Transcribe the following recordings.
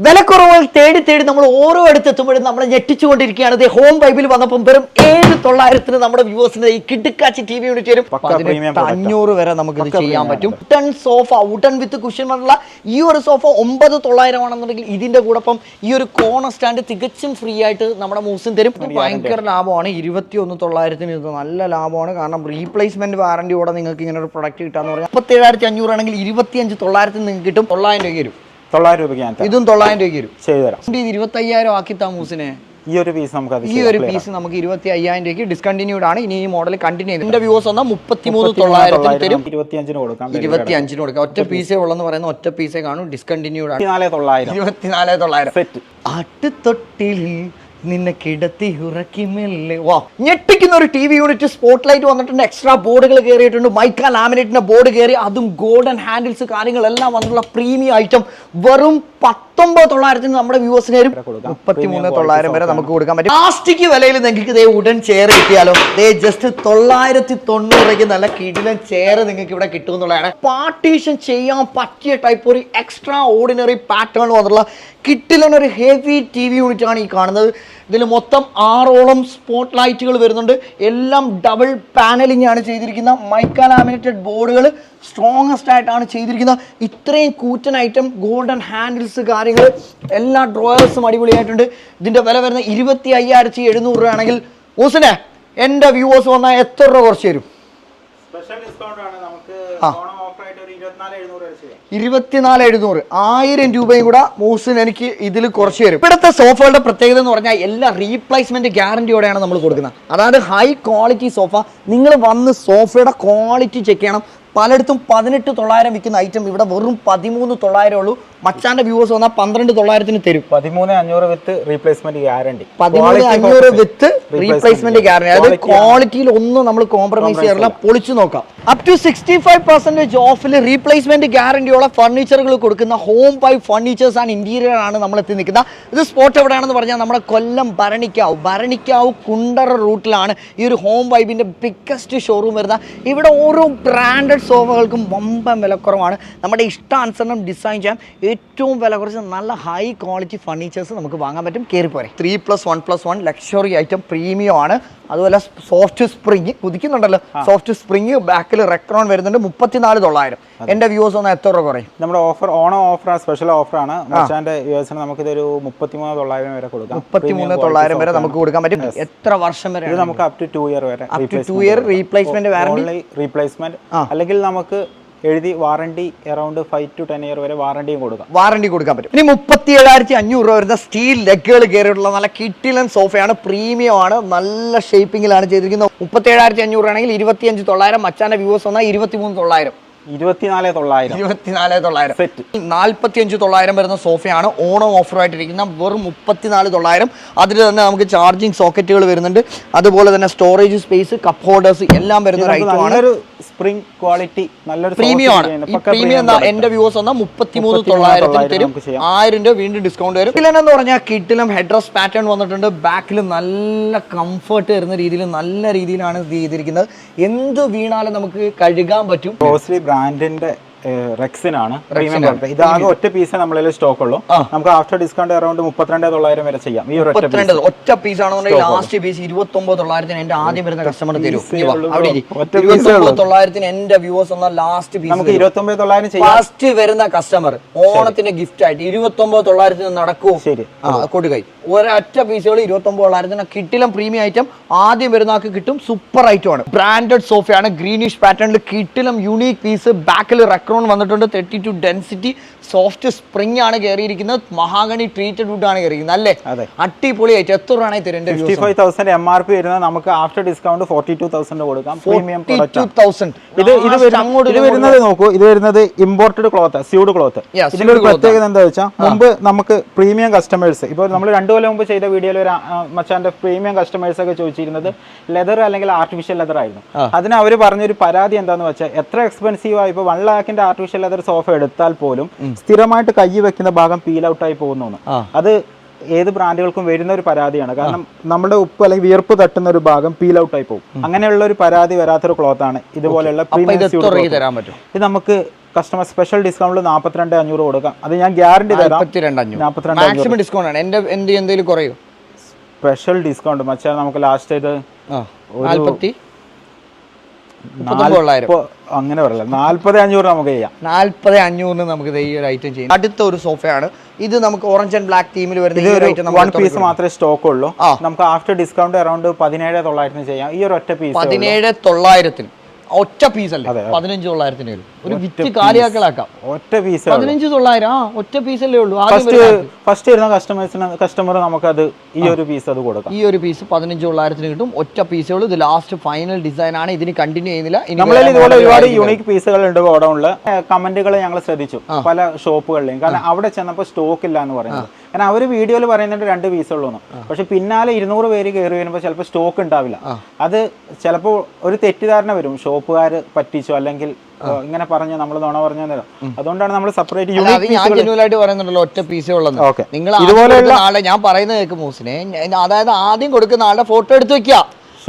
വിലക്കുറവുകൾ തേടി തേടി നമ്മൾ ഓരോ അടുത്തെത്തുമ്പോഴും നമ്മളെ ഞെട്ടിച്ചുകൊണ്ടിരിക്കുകയാണ്. ഹോം വൈബിൽ വന്നപ്പം വെറും 7,900 നമ്മുടെ വ്യൂവേഴ്സിന് ഈ കിടുക്കാച്ചി ടി വി യൂണിറ്റ് വരും. 500 വരെ നമുക്ക് ഇത് ചെയ്യാൻ പറ്റും. വുഡൻ സോഫ, വുഡൻ വിത്ത് കുഷൻ ഉള്ള ഈ ഒരു സോഫ 9,900 ആണെന്നുണ്ടെങ്കിൽ ഇതിന്റെ കൂടെ ഈ ഒരു കോർണർ സ്റ്റാൻഡ് തികച്ചും ഫ്രീ ആയിട്ട് നമ്മുടെ മൂസിന് തരും. ഭയങ്കര ലാഭമാണ്. 21,900 ഇത് നല്ല ലാഭമാണ്. കാരണം റീപ്ലേസ്മെന്റ് വാറന്റിയോടെ നിങ്ങൾക്ക് ഇങ്ങനെ ഒരു പ്രൊഡക്റ്റ് കിട്ടാന്ന് പറഞ്ഞാൽ 37,500 ആണെങ്കിൽ 25,900 നിങ്ങൾക്ക് കിട്ടും. 900 രൂപ വരും. 900 രൂപയ്ക്ക് ഇതും 900 രൂപ വരും. ചെയ്തു തരാം. 25,000 ആക്കി മൂസിനെ. ഈ ഒരു പീസ് നമുക്ക് 25,000 രൂപയ്ക്ക് ഡിസ്കണ്ടിന്യൂഡ് ആണ്. ഇനി ഈ മോഡൽ കണ്ടിന്യൂ ചെയ്ത് എന്റെ വ്യൂസ് വന്നാൽ 33,900 തരും. 25 കൊടുക്കാം. 25 കൊടുക്കാം. ഒറ്റ പീസേ ഉള്ളെന്ന് പറയുന്ന ഒറ്റ പീസേ കാണും. ഡിസ്കണ്ടിന്യൂഡ് ആണ്. 24,900 സെറ്റ്. ആട്ടുതൊട്ടിൽ നിന്നെ കിടത്തി ഉറക്കി മെല്ലെ. വാ, ഞെട്ടിക്കുന്ന ഒരു T V unit. Spotlight വന്നിട്ടുണ്ട്. എക്സ്ട്രാ ബോർഡുകൾ കയറിയിട്ടുണ്ട്. മൈക്ക ലാമിനേറ്റിന്റെ ബോർഡ് കയറി, അതും ഗോൾഡൻ ഹാൻഡിൽസ് കാര്യങ്ങളെല്ലാം വന്നിട്ടുള്ള പ്രീമിയം ഐറ്റം. വെറും 19,900 നമ്മുടെ വ്യൂവേഴ്സിന് വരും. 33,900 വരെ നമുക്ക് കൊടുക്കാൻ പറ്റും. പ്ലാസ്റ്റിക് വിലയിൽ നിങ്ങൾക്ക് ഇതേ ഉടൻ ചെയർ കിട്ടിയാലോ. ജസ്റ്റ് 990 നല്ല കിടിലൻ ചെയർ നിങ്ങൾക്ക് ഇവിടെ കിട്ടും എന്നുള്ളതാണ്. പാർട്ടീഷൻ ചെയ്യാൻ പറ്റിയ ടൈപ്പ് ഒരു എക്സ്ട്രാ ഓർഡിനറി പാറ്റേൺ വന്നിട്ടുള്ള കിട്ടിലൻ ഒരു ഹെവി ടി വി യൂണിറ്റ് ആണ് ഈ കാണുന്നത്. ഇതിൽ മൊത്തം 6ഓളം സ്പോട്ട് ലൈറ്റുകൾ വരുന്നുണ്ട്. എല്ലാം ഡബിൾ പാനലിംഗ് ആണ് ചെയ്തിരിക്കുന്ന. മൈക്ക ലാമിനേറ്റഡ് ബോർഡുകൾ സ്ട്രോങ്ങസ്റ്റ് ആയിട്ടാണ് ചെയ്തിരിക്കുന്നത്. ഇത്രയും കൂറ്റൻ ഐറ്റം, ഗോൾഡൻ ഹാൻഡിൽസ് കാര്യങ്ങൾ, എല്ലാ ഡ്രോയേഴ്സും അടിപൊളിയായിട്ടുണ്ട്. ഇതിന്റെ വില വരുന്ന 25,700 രൂപ ആണെങ്കിൽ ഓസിനെ എൻ്റെ വ്യൂവേഴ്സ് വന്നാൽ എത്ര രൂപ കുറച്ച് തരും? സ്പെഷ്യൽ ഡിസ്കൗണ്ട് ആണ്. നമുക്ക് ഓണം ഓഫർ ആയിട്ട് ഒരു 24,700 വരെ ചെയ്യാം. 24,700, 1000 രൂപയും കൂടെ മൂസിന് എനിക്ക് ഇതിൽ കുറച്ച് തരും. ഇവിടുത്തെ സോഫകളുടെ പ്രത്യേകത എന്ന് പറഞ്ഞാൽ എല്ലാ റീപ്ലേസ്മെന്റ് ഗ്യാരണ്ടിയോടെയാണ് നമ്മൾ കൊടുക്കുന്നത്. അതായത് ഹൈ ക്വാളിറ്റി സോഫ. നിങ്ങൾ വന്ന് സോഫയുടെ ക്വാളിറ്റി ചെക്ക് ചെയ്യണം. പലയിടത്തും 18,900 വിൽക്കുന്ന ഐറ്റം ഇവിടെ വെറും 13,900 ഉള്ളൂ. മച്ചാന്റെ വ്യൂവേഴ്സ് വന്നാൽ 12,900 തരും. 13,500 വിത്ത് റീപ്ലേസ്മെന്റ് ഗ്യാരണ്ടി. 13,500 വിത്ത് റീപ്ലേസ്മെന്റ് ഗ്യാരണ്ടി. അതായത് ക്വാളിറ്റിയിൽ ഒന്നും നമ്മൾ കോംപ്രമൈസ് ചെയ്യാറില്ല. പൊളിച്ചു നോക്കാം. അപ് ടു 65% ഓഫിൽ റീപ്ലേസ്മെന്റ് ഗ്യാരണ്ടിയുള്ള ഫർണിച്ചറുകൾ കൊടുക്കുന്ന home vibe furnitures and interior ആണ് നമ്മൾ എത്തി നിൽക്കുന്നത്. ഇത് സ്പോട്ട് എവിടെയാണെന്ന് പറഞ്ഞാൽ നമ്മുടെ കൊല്ലം ഭരണിക്കാവ് കുണ്ടറ റൂട്ടിലാണ് ഈ ഒരു ഹോം വൈബിന്റെ ബിഗ്ഗസ്റ്റ് ഷോറൂം വരുന്നത്. ഇവിടെ ഓരോ ബ്രാൻഡഡ് സോഫകൾക്കും വമ്പൻ വിലക്കുറവാണ്. നമ്മുടെ ഇഷ്ടാനുസരണം ഡിസൈൻ ചെയ്യാം. ഏറ്റവും വില കുറച്ച് നല്ല ഹൈ ക്വാളിറ്റി ഫർണിച്ചേഴ്സ് നമുക്ക് വാങ്ങാൻ പറ്റും. കയറിപ്പോരെ. 3+1+1 ലക്ഷറി ഐറ്റം പ്രീമിയം ആണ്. അതുപോലെ സോഫ്റ്റ് സ്പ്രിങ് കുതിക്കുന്നുണ്ടല്ലോ. സോഫ്റ്റ് സ്പ്രിങ് ബാക്കിൽ റെക്രോൺ വരുന്നുണ്ട്. 34,900. എന്റെ വ്യൂസ് ഒന്ന് എത്ര രൂപ കുറയും? നമ്മുടെ ഓഫർ ഓണം ഓഫർ, സ്പെഷ്യൽ ഓഫറാണ്. മച്ചാന്റെ വ്യൂസിന് നമുക്ക് ഇതൊരു 33,900 വരെ കൊടുക്കാം. 33,900 വരെ നമുക്ക് കൊടുക്കാൻ പറ്റും. എത്ര വർഷം വരെ? നമുക്ക് അപ് ടു 2 ഇയർ വരെ. 2 ഇയർ റീപ്ലേസ്മെന്റ് വാറണ്ടി. റീപ്ലേസ്മെന്റ് അല്ലെങ്കിൽ നമുക്ക് എഴുതി വാറണ്ടി അറൌണ്ട് 5 to 10 ഇയർ വരെ വാറണ്ടിയും കൊടുക്കാം. വാറണ്ടി കൊടുക്കാൻ പറ്റും. ഇനി 37,500 രൂപ വരുന്ന സ്റ്റീൽ ലെഗുകൾ കയറിയിട്ടുള്ള നല്ല കിട്ടിലൻ സോഫയാണ്. പ്രീമിയം ആണ്. നല്ല ഷേപ്പിംഗിലാണ് ചെയ്തിരിക്കുന്നത്. 37,500 ആണെങ്കിൽ 25,900. മച്ചാന്റെ വ്യൂവേഴ്സ് വന്നാൽ 23,900. 24,900 സെറ്റ്. 45,900 വരുന്ന സോഫയാണ് ഓണം ഓഫറായിട്ടിരിക്കുന്ന. വെറും 34,900. അതിൽ തന്നെ നമുക്ക് ചാർജിങ് സോക്കറ്റുകൾ വരുന്നുണ്ട്. അതുപോലെ തന്നെ സ്റ്റോറേജ് സ്പേസ്, കപ്പ് ഹോൾഡേഴ്സ് എല്ലാം വരുന്ന ഒരു ഐറ്റമാണ്. സ്പ്രിംഗ് ക്വാളിറ്റി നല്ലൊരു പ്രീമിയം ആണ്. ഈ പ്രീമിയം എന്റെ വ്യൂസ് വന്നാൽ 33,900 തരും. 1000 രൂപ വീണ്ടും ഡിസ്കൗണ്ട് വരും. ഇതിലെന്ന് പറഞ്ഞാൽ കിട്ടിലും ഹെഡ്രസ് പാറ്റേൺ വന്നിട്ടുണ്ട്. ബാക്കിൽ നല്ല കംഫർട്ട് വരുന്ന രീതിയിൽ നല്ല രീതിയിലാണ് ഇത് ചെയ്തിരിക്കുന്നത്. എന്ത് വീണാലും നമുക്ക് കഴുകാൻ പറ്റും. ബ്രാൻഡിന്റെ റെക്സിനാണ് പ്രീമിയം. ഇതാകെ ഒറ്റ പീസ് നമ്മളെ സ്റ്റോക്ക് ഉള്ളൂ. നമുക്ക് ആഫ്റ്റർ ഡിസ്കൗണ്ട് അറൌണ്ട് 32,900 വരെ ചെയ്യാം. ഈ ഒറ്റ പീസ് ആണെന്നുണ്ടെങ്കിൽ ലാസ്റ്റ് പീസ് 29,900 എന്റെ ആദ്യം വരുന്ന കസ്റ്റമർ തരും. 29,900 എന്റെ വ്യൂവേഴ്സ് എന്ന ലാസ്റ്റ് പീസ്. നമുക്ക് 29,900 ലാസ്റ്റ് വരുന്ന കസ്റ്റമർ ഓണത്തിന്റെ ഗിഫ്റ്റ് ആയിട്ട് 29,900 നടക്കൂ. ശരി, കൊടുക്കൈ ഒരൊറ്റ പീസുകൾ 29,900 കിട്ടിലും പ്രീമിയം ഐറ്റം ആദ്യം വരുന്ന ആൾക്ക് കിട്ടും. സൂപ്പർ ഐറ്റം ആണ്. ബ്രാൻഡഡ് സോഫയാണ്. ഗ്രീനിഷ് പാറ്റേണിൽ കിട്ടിലും യൂണീക് പീസ്. ബാക്കിൽ റെക്രോൺ വന്നിട്ടുണ്ട്. 32 ഡെൻസിറ്റി സോഫ്റ്റ് സ്പ്രിംഗ് ആണ് കയറിയിരിക്കുന്നത്. മഹാഗണി ട്രീറ്റഡ് വുഡ് ആണ് കയറിയിരിക്കുന്നത്. അല്ലേ? അടിപൊളി ആയിട്ട് എത്ര രൂപ തരുന്നത്? 55,000 MRP വരുന്നത് നമുക്ക് ആഫ്റ്റർ ഡിസ്കൗണ്ട് 42,000 കൊടുക്കാം. പ്രീമിയം 42,000. ഇത് വരുന്നത് നോക്കൂ. ഇത് വരുന്നത് ഇമ്പോർട്ടഡ് ക്ലോത്ത്, സ്യൂഡ് ക്ലോത്ത്. ഇതിന്റെ ഒരു പ്രത്യേകത എന്താ വെച്ചാൽ മുമ്പ് നമുക്ക് പ്രീമിയം കസ്റ്റമേഴ്സ്, ഇപ്പോൾ നമ്മൾ 2 കൊല്ലം മുമ്പ് ചെയ്ത വീഡിയോയിൽ ഒരു മച്ചാന്റെ പ്രീമിയം കസ്റ്റമേഴ്സ് ഒക്കെ ചോദിച്ചിരുന്നത് ലെതർ അല്ലെങ്കിൽ ആർട്ടിഫിഷ്യൽ ലെതർ ആയിരുന്നു. അതിന് അവർ പറഞ്ഞൊരു പരാതി എന്താന്ന് വെച്ചാൽ എത്ര എക്സ്പെൻസീവ് ആയി, ഇപ്പോൾ 1 lakhന്റെ ആർട്ടിഫിഷ്യൽ ലെതർ സോഫ എടുത്താൽ പോലും സ്ഥിരമായിട്ട് കൈ വെക്കുന്ന ഭാഗം പീൽ ഔട്ട് ആയി പോകുന്നു. അത് ഏത് ബ്രാൻഡുകൾക്കും വരുന്ന ഒരു പരാതിയാണ്. കാരണം നമ്മുടെ ഉപ്പ് അല്ലെങ്കിൽ വിയർപ്പ് തട്ടുന്ന ഒരു ഭാഗം പീൽ ഔട്ട് ആയി പോകും. അങ്ങനെയുള്ള ഒരു പരാതി വരാത്തൊരു ക്ലോത്ത് ആണ് ഇതുപോലെയുള്ള. ഇത് നമുക്ക് കസ്റ്റമർ സ്പെഷ്യൽ ഡിസ്കൗണ്ടിൽ 42,500 കൊടുക്കാം. അത് ഞാൻ ഗ്യാരണ്ടി തരാം. 42,500 മാക്സിമം ഡിസ്കൗണ്ട് ആണ്. എന്റെ എന്തെങ്കിലും കുറയോ? സ്പെഷ്യൽ ഡിസ്കൗണ്ട് മച്ചാ നമുക്ക് ലാസ്റ്റ് ഇത് 39,000 അങ്ങനെ പറയല്ല, 40,500 നമുക്ക് ചെയ്യാം. 40,500 നമുക്ക് ഈ ഒരു ഐറ്റം ചെയ്യാം. അടുത്ത ഒരു സോഫയാണ് ഇത്. നമുക്ക് ഓറഞ്ച് ആൻഡ് ബ്ലാക്ക് തീമിൽ വരുന്ന ഈ ഒരു ഐറ്റം വൺ പീസ് മാത്രമേ സ്റ്റോക്ക് ഉള്ളൂ. നമുക്ക് ആഫ്റ്റർ ഡിസ്കൗണ്ട് അറൌണ്ട് 17,900 ചെയ്യാം. ഈ ഒരു ഒറ്റ പീസ് 17,900 ഒറ്റ പീസ് അല്ലേ? 15,900 ഒരു വിറ്റ് കാലിയാക്കളാക്കാം. ഒറ്റ പീസ് 15,900 ഒറ്റ പീസല്ലേ ഉള്ളൂ. ഫസ്റ്റ് വരുന്ന കസ്റ്റമർ നമുക്കത് ഈ ഒരു പീസ് അത് കൊടുക്കാം. ഈ ഒരു പീസ് 15,900 കിട്ടും. ഒറ്റ പീസേ ഉള്ളൂ. ഇത് ലാസ്റ്റ് ഫൈനൽ ഡിസൈൻ ആണ്. ഇതിന് കണ്ടിന്യൂ ചെയ്യുന്നില്ല. നമ്മളിൽ ഇതുപോലെ ഒരുപാട് യൂണിക് പീസുകൾ ഉണ്ട് ഗോഡൌണിൽ. കമന്റുകൾ ഞങ്ങൾ ശ്രദ്ധിച്ചു പല ഷോപ്പുകളിലെയും. കാരണം അവിടെ ചെന്നപ്പോൾ സ്റ്റോക്ക് ഇല്ല എന്ന് പറയുന്നത്. കാരണം അവർ വീഡിയോയിൽ പറയുന്നുണ്ട് 2 പീസ് ഉള്ളൂ. പക്ഷെ പിന്നാലെ 200 പേര് കയറി വരുമ്പോൾ ചിലപ്പോൾ സ്റ്റോക്ക് ഉണ്ടാവില്ല. അത് ചിലപ്പോൾ ഒരു തെറ്റിദ്ധാരണ വരും, ഷോപ്പുകാർ പറ്റിച്ചോ അല്ലെങ്കിൽ ഇങ്ങനെ പറഞ്ഞ് നമ്മൾ നുണ പറഞ്ഞു തരാം. അതുകൊണ്ടാണ് നമ്മൾ സെപ്പറേറ്റ് യൂണിറ്റ് പറയുന്നുണ്ടല്ലോ ഒറ്റ പീസേ ഉള്ളത്. നിങ്ങൾ ഇതുപോലെയുള്ള ആളെ ഞാൻ പറയുന്നത് കേൾക്ക് മൂസിനെ, അതായത് ആദ്യം കൊടുക്കുന്ന ആളുടെ ഫോട്ടോ എടുത്ത് വെക്കുക.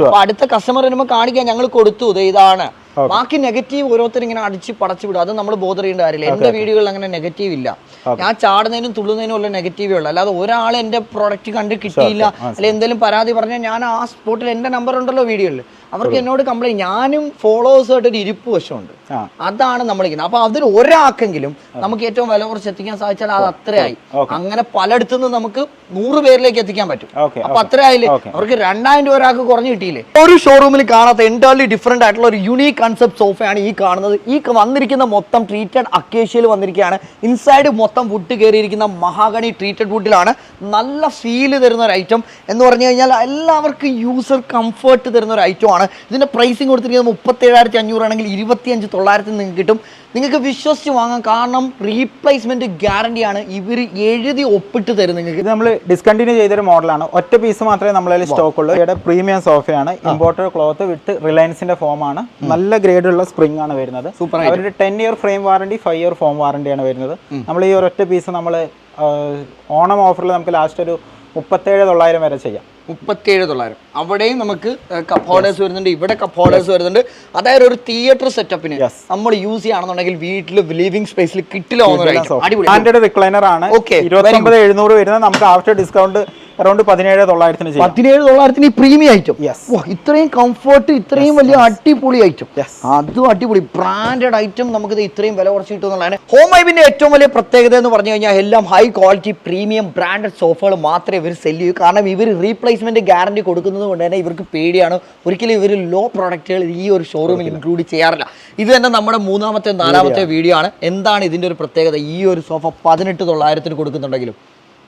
അപ്പൊ അടുത്ത കസ്റ്റമർ വരുമ്പോൾ കാണിക്കാൻ ഞങ്ങൾ കൊടുത്തു ഇതാണ്. ബാക്കി നെഗറ്റീവ് ഓരോരുത്തർ ഇങ്ങനെ അടിച്ച് പടച്ചു വിടും. അത് നമ്മൾ ബോധർ ചെയ്യേണ്ട കാര്യമില്ല. എന്റെ വീഡിയോകളിൽ അങ്ങനെ നെഗറ്റീവ് ഇല്ല. ഞാൻ ചാടുന്നതിനും തുള്ളുന്നതിനും ഉള്ള നെഗറ്റീവേ ഉള്ളൂ. അല്ലാതെ ഒരാൾ എന്റെ പ്രോഡക്റ്റ് കണ്ട് കിട്ടിയില്ല അല്ലെങ്കിൽ എന്തെങ്കിലും പരാതി പറഞ്ഞാൽ ഞാൻ ആ സ്പോട്ടിൽ എന്റെ നമ്പർ ഉണ്ടല്ലോ വീഡിയോയിൽ, അവർക്ക് എന്നോട് കംപ്ലൈന്റ്, ഞാനും ഫോളോവേഴ്സുമായിട്ട് ഒരു ഇരിപ്പ് വശമുണ്ട്. അതാണ് നമ്മൾ ഇരിക്കുന്നത്. അപ്പൊ അതിൽ ഒരാൾക്കെങ്കിലും നമുക്ക് ഏറ്റവും വില കുറച്ച് എത്തിക്കാൻ സാധിച്ചാൽ അത് അത്രയായി. അങ്ങനെ പലയിടത്തു നിന്ന് നമുക്ക് 100 പേരിലേക്ക് എത്തിക്കാൻ പറ്റും. അപ്പൊ അത്രയായില്ലേ? അവർക്ക് 2,000 രൂപ ഒരാൾക്ക് കുറഞ്ഞു കിട്ടിയില്ലേ? ഒരു ഷോറൂമിൽ കാണാത്ത എൻറ്റയർലി ഡിഫറെന്റ് ആയിട്ടുള്ള ഒരു യൂണീക് കൺസെപ്റ്റ് സോഫയാണ് ഈ കാണുന്നത്. ഈ വന്നിരിക്കുന്ന മൊത്തം ട്രീറ്റഡ് അക്കേഷ്യയിൽ വന്നിരിക്കുകയാണ്. ഇൻസൈഡ് മൊത്തം വുഡ് കയറിയിരിക്കുന്ന മഹാഗണി ട്രീറ്റഡ് വുഡിലാണ്. നല്ല ഫീല് തരുന്ന ഒരു ഐറ്റം എന്ന് പറഞ്ഞു കഴിഞ്ഞാൽ എല്ലാവർക്കും യൂസർ കംഫർട്ട് തരുന്ന ഒരു ഐറ്റം ആണ്. ഇതിന്റെ പ്രൈസിങ് കൊടുത്തിരിക്കുന്നത് 37,500 ആണെങ്കിൽ 25,900 നിങ്ങൾക്ക് കിട്ടും. നിങ്ങൾക്ക് വിശ്വസിച്ച് വാങ്ങാം. കാരണം റീപ്ലേസ്മെന്റ് ഗ്യാരണ്ടിയാണ്. ഇവർ എഴുതി ഒപ്പിട്ട് തരും നിങ്ങൾക്ക്. ഇത് നമ്മൾ ഡിസ്കണ്ടിന്യൂ ചെയ്തൊരു മോഡലാണ്. ഒറ്റ പീസ് മാത്രമേ നമ്മളതിൽ സ്റ്റോക്ക് ഉള്ളൂ. ഇവിടെ പ്രീമിയം സോഫയാണ്. ഇമ്പോർട്ടഡ് ക്ലോത്ത് വിത്ത് റിലയൻസിന്റെ ഫോമാണ്. നല്ല ഗ്രേഡുള്ള സ്പ്രിംഗ് ആണ് വരുന്നത്. അവരുടെ 10 year frame warranty, 5 year foam വാറണ്ടിയാണ് വരുന്നത്. നമ്മൾ ഈ ഒരൊറ്റ പീസ് നമ്മൾ ഓണം ഓഫറിൽ നമുക്ക് ലാസ്റ്റ് ഒരു 37,900 വരെ ചെയ്യാം. 37,900. അവിടെയും നമുക്ക് കപ്പ് ഹോൾഡേഴ്സ് വരുന്നുണ്ട്, ഇവിടെ കപ്പ് ഹോൾഡേഴ്സ് വരുന്നുണ്ട്. അതായത് ഒരു തിയേറ്റർ സെറ്റപ്പിന് നമ്മൾ യൂസ് ചെയ്യുകയാണെന്നുണ്ടെങ്കിൽ വീട്ടിൽ ലിവിംഗ് സ്പേസിൽ കിട്ടില്ല. റിക്ലൈനർ ആണ്. 29,700 വരുന്നത്. നമുക്ക് ആഫ്റ്റർ ഡിസ്കൗണ്ട് അറൌണ്ട് 17,900 ചെയ്യാം. 17,900 പ്രീമിയം ഐറ്റം. ഇത്രയും കംഫർട്ട്, ഇത്രയും വലിയ അടിപൊളി ഐറ്റം. അതും അടിപൊളി ബ്രാൻഡഡ് ഐറ്റം നമുക്ക് ഇത്രയും വില കുറച്ച് കിട്ടുന്നതാണ്. ഹോം വൈബിന്റെ ഏറ്റവും വലിയ പ്രത്യേകത എന്ന് പറഞ്ഞു കഴിഞ്ഞാൽ എല്ലാം ഹൈ ക്വാളിറ്റി പ്രീമിയം ബ്രാൻഡഡ് സോഫകൾ മാത്രമേ ഇവർ സെല് ചെയ്യൂ. കാരണം ഇവർ റീപ്ലേസ്മെന്റ് ഗ്യാരണ്ടി കൊടുക്കുന്നത് കൊണ്ട് തന്നെ ഇവർക്ക് പേടിയാണ്. ഒരിക്കലും ഇവർ ലോ പ്രൊഡക്റ്റുകൾ ഈ ഒരു ഷോറൂമിൽ ഇൻക്ലൂഡ് ചെയ്യാറില്ല. ഇത് തന്നെ നമ്മുടെ 3ാമത്തെ 4ാമത്തെ വീഡിയോ ആണ്. എന്താണ് ഇതിന്റെ ഒരു പ്രത്യേകത? ഈ ഒരു സോഫ 18,900 കൊടുക്കുന്നുണ്ടെങ്കിലും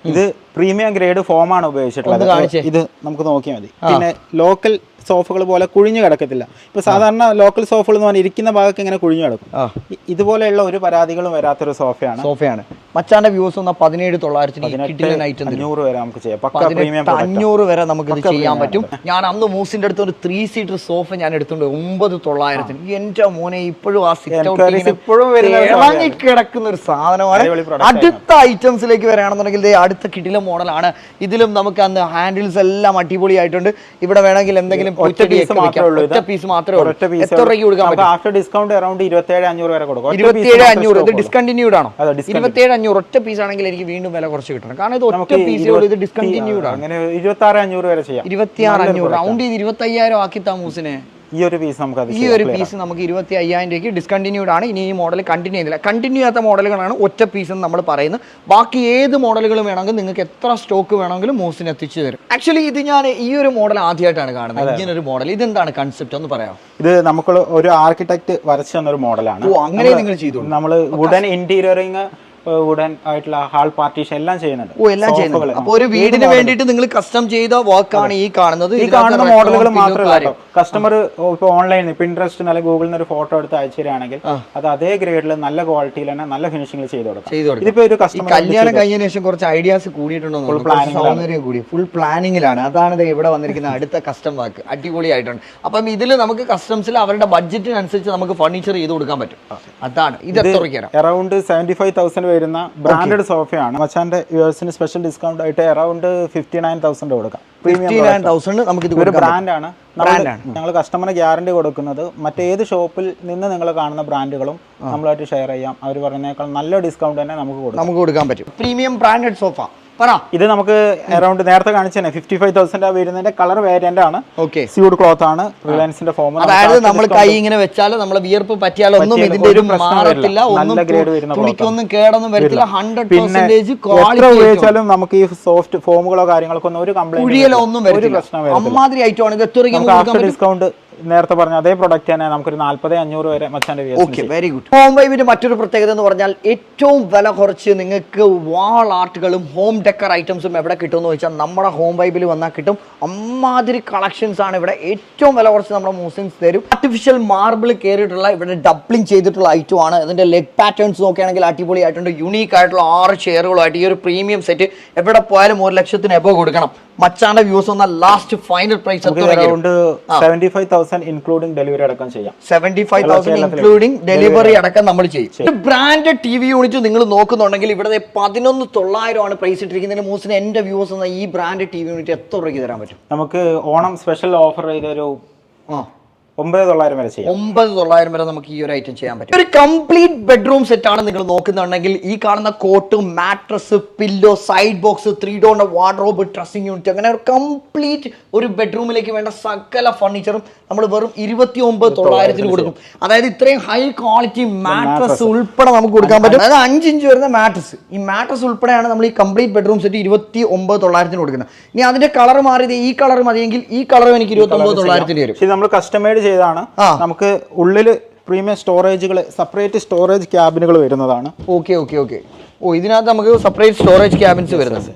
ഇത് പ്രീമിയം ഗ്രേഡ് ഫോമാണ് ഉപയോഗിച്ചിട്ടുള്ളത്. ഇത് നമുക്ക് നോക്കിയാൽ മതി. പിന്നെ ലോക്കൽ സോഫകൾ പോലെ കുഴിഞ്ഞു കിടക്കത്തില്ല. ഇപ്പൊ സാധാരണ ലോക്കൽ സോഫകൾ എന്ന് പറഞ്ഞാൽ ഇരിക്കുന്ന ഭാഗത്ത് ഇങ്ങനെ കുഴിഞ്ഞു കിടക്കും. ഇതുപോലെയുള്ള ഒരു പരാതികളും വരാത്തൊരു സോഫയാണ്. മച്ചാന്റെ വ്യൂസ് 17,900 വരെ നമുക്ക് ചെയ്യാം. 500 വരെ നമുക്ക് ഇത് ചെയ്യാൻ പറ്റും. ഞാൻ അന്ന് മൂസിന്റെ അടുത്ത് ഒരു 3 സീറ്റർ സോഫ ഞാൻ എടുത്തുകൊണ്ട് 9,900. എന്റെ മോനെ ഇപ്പോഴും ആ കിടക്കുന്ന ഒരു സാധനമാണ്. അടുത്ത ഐറ്റംസിലേക്ക് വരികയാണെന്നുണ്ടെങ്കിൽ അടുത്ത കിടില മോഡലാണ്. ഇതിലും നമുക്ക് അന്ന് ഹാൻഡിൽസ് എല്ലാം അടിപൊളിയായിട്ടുണ്ട്. ഇവിടെ വേണമെങ്കിൽ എന്തെങ്കിലും ഒറ്റ പീസ് മാത്രമേ ഉള്ളൂ. എത്ര രൂപയ്ക്ക് കൊടുക്കാൻ പറ്റും? ആഫ്റ്റർ ഡിസ്കൗണ്ട് അറൌണ്ട് 27,500 വരെ കൊടുക്കും. 27,500. ഇത് ഡിസ്കണ്ടിന്യൂഡ് ആണോ? 27,500 ഒറ്റ പീസ് ആണെങ്കിൽ എനിക്ക് വീണ്ടും വില കുറച്ച് കിട്ടണം. കാരണം ഇത് ഒറ്റ പീസിലൂടെ ഇത് ഡിസ്കണ്ടിന്യൂഡ് ആണ്. അങ്ങനെ 26,500 വരെ ചെയ്യാം. 26,500 റൗണ്ട് ചെയ്ത് 25,000 ആക്കി താമൂസിനെ. ഈ ഒരു പീസ് നമുക്ക് 25,000 രൂപയ്ക്ക് ഡിസ്കണ്ടിന്യൂഡ് ആണ്. ഇനി ഈ മോഡൽ കണ്ടിന്യൂ ചെയ്തില്ല. കണ്ടിന്യൂ ചെയ്യാത്ത മോഡലുകളാണ് ഒറ്റ പീസ് എന്ന് നമ്മൾ പറയുന്നത്. ബാക്കി ഏത് മോഡലുകളും വേണമെങ്കിൽ നിങ്ങൾക്ക് എത്ര സ്റ്റോക്ക് വേണമെങ്കിലും മൂസിന് എത്തിച്ചു തരും. ആക്ച്വലി ഇത് ഞാൻ ഈ ഒരു മോഡൽ ആദ്യമായിട്ടാണ് കാണുന്നത്. ഇങ്ങനൊരു മോഡൽ ഇതെന്താണ് കൺസെപ്റ്റ് ഒന്ന് പറയാം? ഇത് നമുക്ക് ഒരു ആർക്കിടെക്ട് വരച്ചു തന്നൊരു മോഡലാണ്. അങ്ങനെ നിങ്ങൾ ചെയ്തു. നമ്മൾ വുഡൻ ഇന്റീരിയറിങ്, വുഡൻ ആയിട്ടുള്ള ഹാൾ പാർട്ടീഷൻ എല്ലാം ചെയ്യുന്നുണ്ട്. അപ്പൊ ഒരു വീടിന് വേണ്ടിയിട്ട് നിങ്ങൾ കസ്റ്റം ചെയ്ത വർക്കാണ് ഈ കാണുന്നത്. ഈ കാണുന്ന മോഡലുകൾ മാത്രമല്ല, കസ്റ്റമർ ഇപ്പൊ ഓൺലൈനിൽ പിൻട്രസ്റ്റ് അല്ലെങ്കിൽ ഗൂഗിളിൽ നിന്ന് ഒരു ഫോട്ടോ എടുത്ത് അയച്ചു തരികയാണെങ്കിൽ അത് അതേ ഗ്രേഡിൽ നല്ല ക്വാളിറ്റിയിൽ തന്നെ നല്ല ഫിനിഷിംഗിൽ ചെയ്ത് കൊടുക്കും. ഇതിപ്പോ ഒരു കസ്റ്റമർ കല്യാണം കഴിഞ്ഞതിന് ശേഷം കുറച്ച് ഐഡിയാസ് കൂടിയിട്ടുണ്ടോ? ഫുൾ പ്ലാനിങ്ങിലാണ്. അതാണ് ഇവിടെ വന്നിരിക്കുന്ന അടുത്ത കസ്റ്റം വർക്ക്. അടിപൊളിയായിട്ടുണ്ട്. അപ്പം ഇതിൽ നമുക്ക് കസ്റ്റംസിൽ അവരുടെ ബഡ്ജറ്റിനനുസരിച്ച് നമുക്ക് ഫർണിച്ചർ ചെയ്ത് കൊടുക്കാൻ പറ്റും. അതാണ് ഇത്. എത്ര രൂപയ്ക്കാണ്? അറൌണ്ട് 75,000 വരുന്ന ബ്രാൻഡഡ് സോഫയാണ്. മച്ചാന്റെ വ്യൂവേഴ്സിന് സ്പെഷ്യൽ ഡിസ്കൗണ്ട് ആയിട്ട് അറൌണ്ട് 59,000 കൊടുക്കാം. പ്രീമിയം ഒരു ബ്രാൻഡാണ്. ഞങ്ങൾ കസ്റ്റമറിന് ഗ്യാരണ്ടി കൊടുക്കുന്നത് മറ്റേത് ഷോപ്പിൽ നിന്ന് നിങ്ങൾ കാണുന്ന ബ്രാൻഡുകളും നമ്മളായിട്ട് ഷെയർ ചെയ്യാം. അവർ പറയുന്നേക്കാൾ നല്ല ഡിസ്കൗണ്ട് തന്നെ നമുക്ക് കൊടുക്കാൻ പറ്റും. പ്രീമിയം ബ്രാൻഡഡ് സോഫ ഇത് നമുക്ക് അറൌണ്ട് നേരത്തെ കാണിച്ചേ 55,000 വരുന്നതിന്റെ കളർ വേരിയന്റ് ആണ്. സ്യൂഡ് ക്ലോത്ത് ആണ്. റിലയൻസിന്റെ ഫോം. അതായത് നമ്മൾ കൈ ഇങ്ങനെ വെച്ചാൽ നമ്മളെ വിയർപ്പ് പറ്റിയാലോ ഒന്നും ഇതിന്റെ ഒരു മാറത്തില്ല, ഒന്നും കേടൊന്നും വരത്തില്ല. 100% ക്വാളിറ്റി ഉപയോഗിച്ചാലും നമുക്ക് ഈ സോഫ്റ്റ് ഫോമുകളോ കാര്യങ്ങളൊക്കെ ഒരു കംപ്ലൈന്റ് ഒന്നും വരത്തില്ല. അമ്മാതിരി ഐറ്റം ആണ്. ഇത് എത്ര ഡിസ്കൗണ്ട് നേരത്തെ പറഞ്ഞ അതേ പ്രൊഡക്റ്റ് തന്നെ നമുക്കൊരു 40-500 വരെ മച്ചാന്റെ. Very good. ഹോം വൈബിന്റെ മറ്റൊരു പ്രത്യേകത എന്ന് പറഞ്ഞാൽ ഏറ്റവും വില കുറച്ച് നിങ്ങൾക്ക് വാൾ ആർട്ടുകളും ഹോം ഡെക്കർ ഐറ്റംസും എവിടെ കിട്ടുമെന്ന് വെച്ചാൽ നമ്മുടെ ഹോം വൈബിൽ വന്നാൽ കിട്ടും. അമ്മാതിരി കളക്ഷൻസ് ആണ് ഇവിടെ. ഏറ്റവും വില കുറച്ച് നമ്മുടെ മൂസിൻസ് തരും. ആർട്ടിഫിഷ്യൽ മാർബിൾ കയറിയിട്ടുള്ള ഇവിടെ ഡബ്ലിംഗ് ചെയ്തിട്ടുള്ള ഐറ്റം ആണ്. ഇതിന്റെ ലെഗ് പാറ്റേൺസ് നോക്കുകയാണെങ്കിൽ അടിപൊളിയായിട്ടുണ്ട്. യുണീക്ക് ആയിട്ടുള്ള 6 ചെയറുകളായിട്ട് ഈ ഒരു പ്രീമിയം സെറ്റ് എവിടെ പോയാലും 1 ലക്ഷത്തിന് എബോ കൊടുക്കണം. മച്ചാന്റെ വ്യൂസ് വന്ന last final price 75,000 including delivery അടക്കം ചെയ്യാം. 75,000 ഇൻക്ലൂഡിംഗ് ഡെലിവറി അടക്കം നമ്മൾ ചെയ്യും. ബ്രാൻഡഡ് ടി വി യൂണിറ്റ് നിങ്ങൾ നോക്കുന്നുണ്ടെങ്കിൽ ഇവിടെ 11,900 ആണ് പ്രൈസ് ഇട്ടിരിക്കുന്നതിന്. മൂസിന് എന്റെ വ്യൂസ് വന്ന ഈ ബ്രാൻഡ് ടി വി യൂണിറ്റ് എത്ര രൂപയ്ക്ക് തരാൻ പറ്റും? നമുക്ക് ഓണം സ്പെഷ്യൽ ഓഫർ ചെയ്തൊരു 9,900 വരെ ചെയ്യാം. 9,900 വരെ നമുക്ക് ഈ ഒരു ഐറ്റം ചെയ്യാൻ പറ്റും. ഒരു കംപ്ലീറ്റ് ബെഡ്റൂം സെറ്റ് ആണ് നിങ്ങൾ നോക്കുന്നുണ്ടെങ്കിൽ ഈ കാണുന്ന cot, mattress, pillow, side box, 3 ഡോറിന്റെ വാർഡ്രോബ്, ഡ്രസ്സിംഗ് യൂണിറ്റ്, അങ്ങനെ ഒരു കംപ്ലീറ്റ് ഒരു ബെഡ്റൂമിലേക്ക് വേണ്ട സകല ഫർണിച്ചറും നമ്മൾ വെറും 29,900 കൊടുക്കും. അതായത് ഇത്രയും ഹൈ ക്വാളിറ്റി മാട്രസ് ഉൾപ്പെടെ നമുക്ക് കൊടുക്കാൻ പറ്റും. അതായത് 5 ഇഞ്ച് വരുന്ന മാട്രസ്, ഈ മാട്രസ് ഉൾപ്പെടെയാണ് നമ്മൾ ഈ കംപ്ലീറ്റ് ബെഡ്റൂം സെറ്റ് 29,900 കൊടുക്കുന്നത്. ഇനി അതിന്റെ കളർ മാറിയത് ഈ കളർ മതിയെങ്കിൽ ഈ കളറും എനിക്ക് 29,900 വരും. നമ്മൾ കസ്റ്റമൈഡ് ചെയ്താണ്. നമുക്ക് ഉള്ളിൽ പ്രീമിയം സ്റ്റോറേജുകൾ, സെപ്പറേറ്റ് സ്റ്റോറേജ് ക്യാബിനുകൾ വരുന്നതാണ്. ഇതിനകത്ത് നമുക്ക് സെപ്പറേറ്റ് സ്റ്റോറേജ് ക്യാബിൻസ് വരുന്നത്.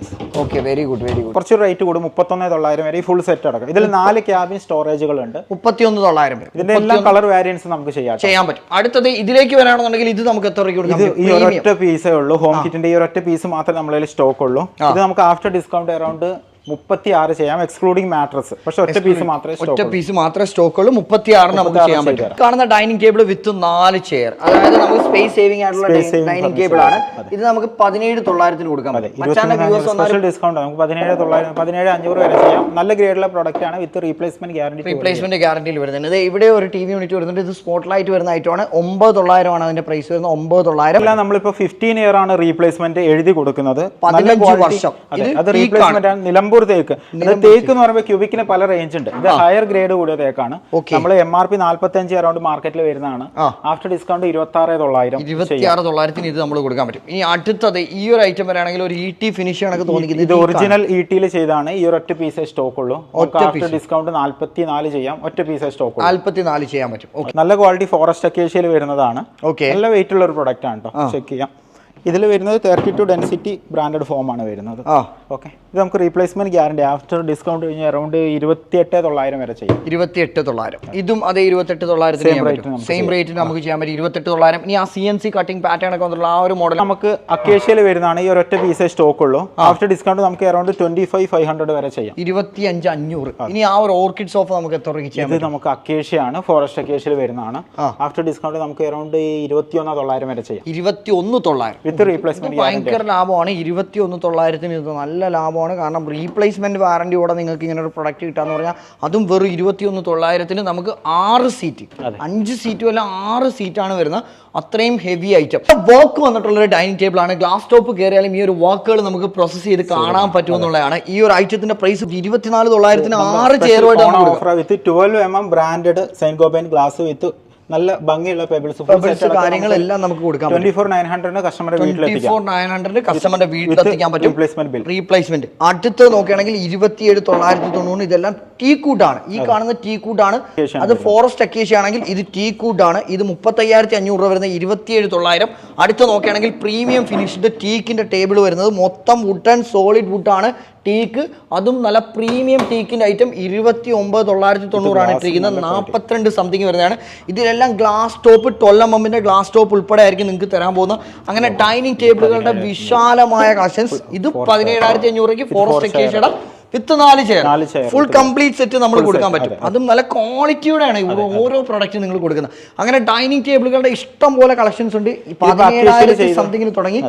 Very good. കുറച്ച് റേറ്റ് കൂടും. 31,900 വരെ ഈ ഫുൾ സെറ്റ് അടക്കം. ഇതിൽ 4 ക്യാബിൻ സ്റ്റോറേജുകൾ ഉണ്ട്. 31,900. ഇതിന്റെ എല്ലാ കളർ വേരിയൻസ് നമുക്ക് ചെയ്യാൻ പറ്റും. അടുത്തത് ഇതിലേക്ക് വരാണെന്നുണ്ടെങ്കിൽ ഇത് നമുക്ക് എത്ര രൂപയ്ക്ക് കൊടുക്കാം? ഈ ഒരൊറ്റ പീസേ ഉള്ളൂ. ഹോം കിറ്റിന്റെ ഈ ഒരൊറ്റ പീസ് മാത്രമേ നമ്മളതിൽ സ്റ്റോക്ക് ഉള്ളൂ. ഇത് നമുക്ക് ആഫ്റ്റർ ഡിസ്കൗണ്ട് അറൌണ്ട് 36 ചെയ്യാം, എക്സ്ക്ലൂഡിംഗ് മാട്രസ്. പക്ഷെ ഒറ്റ പീസ് മാത്രമേ സ്റ്റോക്ക് ഉള്ളൂ. 36 നമുക്ക് ചെയ്യാൻ പറ്റും. കാണുന്ന ഡൈനിങ് ടേബിൾ വിത്ത് 4 ചെയർ, അതായത് നമുക്ക് സ്പേസ് സേവിംഗ് ആയിട്ടുള്ള ഡൈനിങ് ടേബിൾ ആണ്. ഇത് നമുക്ക് 17,900 കൊടുക്കാൻ പറ്റും. സ്പെഷ്യൽ ഡിസ്കൗണ്ട് നമുക്ക് 17,500 വരെ ചെയ്യാം. നല്ല ഗ്രേഡുള്ള പ്രോഡക്റ്റ് ആണ് വിത്ത് റീപ്ലേസ്മെന്റ് ഗ്യാരണ്ടിയിൽ വരുന്നത്. ഇവിടെ ഒരു ടി വി യൂണിറ്റ് വരുന്നുണ്ട്. ഇത് സ്പോട്ട് ലൈറ്റ് വരുന്ന ഐറ്റമാണ്. 9,900 ആണ് അതിന്റെ പ്രൈസ് വരുന്നത്. 9,900. നമ്മളിപ്പോ 15 ഇയർ ആണ് റീപ്ലേസ്മെന്റ് എഴുതി കൊടുക്കുന്നത്. 15 വർഷം. അത് റീപ്ലേസ്മെന്റ് ആണ്. നിലമ്പൂർ തേക്ക് എന്ന് പറയുമ്പോൾ ക്യൂബിക്കിന് പല റേഞ്ച് ഉണ്ട്. ഇത് ഹയർ ഗ്രേഡ് കൂടിയ തേക്കാണ്. നമ്മൾ MRP 45 അറൌണ്ട് മാർക്കറ്റിൽ വരുന്നതാണ്. ആഫ്റ്റർ ഡിസ്കൗണ്ട് 26,900 ഇത് നമ്മൾ കൊടുക്കാൻ പറ്റും. ഇനി അടുത്തത് ഈ ഒരു ഐറ്റം വരാണെങ്കിൽ ഒരു ET ഫിനിഷ് കണക്ക് തോന്നിക്കുന്നത്. ഇത് ഒറിജിനൽ ET ചെയ്താണ്. ഈ ഒറ്റ പീസേ സ്റ്റോക്ക് ഉള്ളൂ. ആഫ്റ്റർ ഡിസ്കൗണ്ട് 44 ചെയ്യാം. ഒറ്റ പീസേ സ്റ്റോക്ക് 44 ചെയ്യാൻ പറ്റും. നല്ല ക്വാളിറ്റി ഫോറസ്റ്റ് അക്കേഷ്യയിൽ വരുന്നതാണ്. നല്ല വെയിറ്റ് ഉള്ള ഒരു പ്രൊഡക്റ്റ് ആണ് കേട്ടോ. ചെക്ക് ചെയ്യാം. ഇതിൽ വരുന്നത് 32 ഡെൻസിറ്റി ബ്രാൻഡഡ് ഫോം ആണ് വരുന്നത്. ഇത് നമുക്ക് റീപ്ലേസ്മെന്റ് ഗ്യാരണ്ടി ആഫ്റ്റർ ഡിസ്കൗണ്ട് കഴിഞ്ഞ് അറൌണ്ട് 28,900 വരെ ചെയ്യാം. 28,900. ഇതും അതേ 28,900 സെയിം റേറ്റിന് നമുക്ക് ചെയ്യാൻ പറ്റും. 28,900. ഇനി ആ CNC കട്ടിംഗ് പാറ്റേൺ ഒക്കെ വന്നിട്ടുള്ള ആ ഒരു മോഡൽ നമുക്ക് അക്കേഷ്യയിൽ വരുന്നതാണ്. ഈ ഒരൊറ്റ പീസേ സ്റ്റോക്ക് ഉള്ളൂ. ആഫ്റ്റർ ഡിസ്കൗണ്ട് നമുക്ക് അറൌണ്ട് 25,500 വരെ ചെയ്യാം. 25,500. ഇനി ആ ഒരു ഓർക്കിഡ് സോഫ നമുക്ക് എത്ര രൂപയ്ക്ക് ചെയ്യാം? ഇത് നമുക്ക് അക്കേഷ്യയാണ്, ഫോറസ്റ്റ് അക്കേഷ്യയിൽ വരുന്നതാണ്. ആഫ്റ്റർ ഡിസ്കൗണ്ട് നമുക്ക് അറൌണ്ട് 21,900 വരെ ചെയ്യാം. 21,900 വിത്ത് റീപ്ലേസ്മെന്റ്. ഭയങ്കര ലാഭമാണ്. 21,900 ഇത് നല്ല ലാഭമാണ്. കാരണം റീപ്ലേസ്മെന്റ് വാറന്റിയോടെ നിങ്ങൾക്ക് ഇങ്ങനെ ഒരു പ്രൊഡക്റ്റ് കിട്ടാന്ന് പറഞ്ഞാൽ അതും വെറും 21,900 നമുക്ക് 6 സീറ്റ്, 5 സീറ്റും അല്ല 6 സീറ്റാണ് വരുന്നത്. അത്രയും ഹെവി ഐറ്റം. വർക്ക് വന്നിട്ടുള്ള ഒരു ഡൈനിങ് ടേബിൾ ആണ്. ഗ്ലാസ് ടോപ്പ് കയറിയാലും ഈ ഒരു വർക്കുകൾ നമുക്ക് പ്രോസസ് ചെയ്ത് കാണാൻ പറ്റുമെന്നുള്ളതാണ്. ഈ ഒരു ഐറ്റത്തിന്റെ പ്രൈസ് 24,900 6 ചെയറുമായിട്ട് with 12 mm branded Saint Gobain glass with നല്ല ഭംഗിയുള്ള പേബിൾസ് കാര്യങ്ങളെല്ലാം നമുക്ക് കൊടുക്കാം. 24,900 കസ്റ്റമറുടെ വീട്ടിലെത്തിക്കാൻ പറ്റും. റീപ്ലേസ്മെന്റ്. അടുത്ത് നോക്കുകയാണെങ്കിൽ 27,990. ഇതെല്ലാം ടീ കൂട്ടാണ്. ഈ കാണുന്ന ടീ കൂട്ടാണ്. അത് ഫോറസ്റ്റ് അക്കേഷ്യ ആണെങ്കിൽ ഇത് ടീ കൂട്ടാണ്. ഇത് 35,500 രൂപ വരുന്നത്. 27,900. അടുത്ത് നോക്കുകയാണെങ്കിൽ പ്രീമിയം ഫിനിഷ്ഡ് ടീക്കിന്റെ ടേബിൾ വരുന്നത് മൊത്തം വുഡ് ആൻഡ് സോളിഡ് വുഡ് ആണ്. ടീക്ക്, അതും നല്ല പ്രീമിയം ടീക്കിന്റെ ഐറ്റം 29,990 ഇട്ടിരിക്കുന്നത്. 42 സംതിങ് വരുന്നതാണ്. ഇതിലെല്ലാം glass top 12 mm glass top ഉൾപ്പെടെ ആയിരിക്കും നിങ്ങൾക്ക് തരാൻ പോകുന്നത്. അങ്ങനെ ഡൈനിങ് ടേബിളുകളുടെ വിശാലമായ കളക്ഷൻസ്. ഇത് 17,500 ഫോറസ്റ്റ് അക്കേഷ്യയുടെ വിത്ത് 4 chair 4 chair full complete set നമ്മൾ കൊടുക്കാൻ പറ്റും. അതും നല്ല ക്വാളിറ്റിയോടെയാണ് ഓരോ പ്രൊഡക്റ്റ് നിങ്ങൾ കൊടുക്കുന്നത്. അങ്ങനെ ഡൈനിങ് ടേബിളുകളുടെ ഇഷ്ടം പോലെ കളക്ഷൻസ് ഉണ്ട്. 17,000 സംതിങ്ങിന് തുടങ്ങി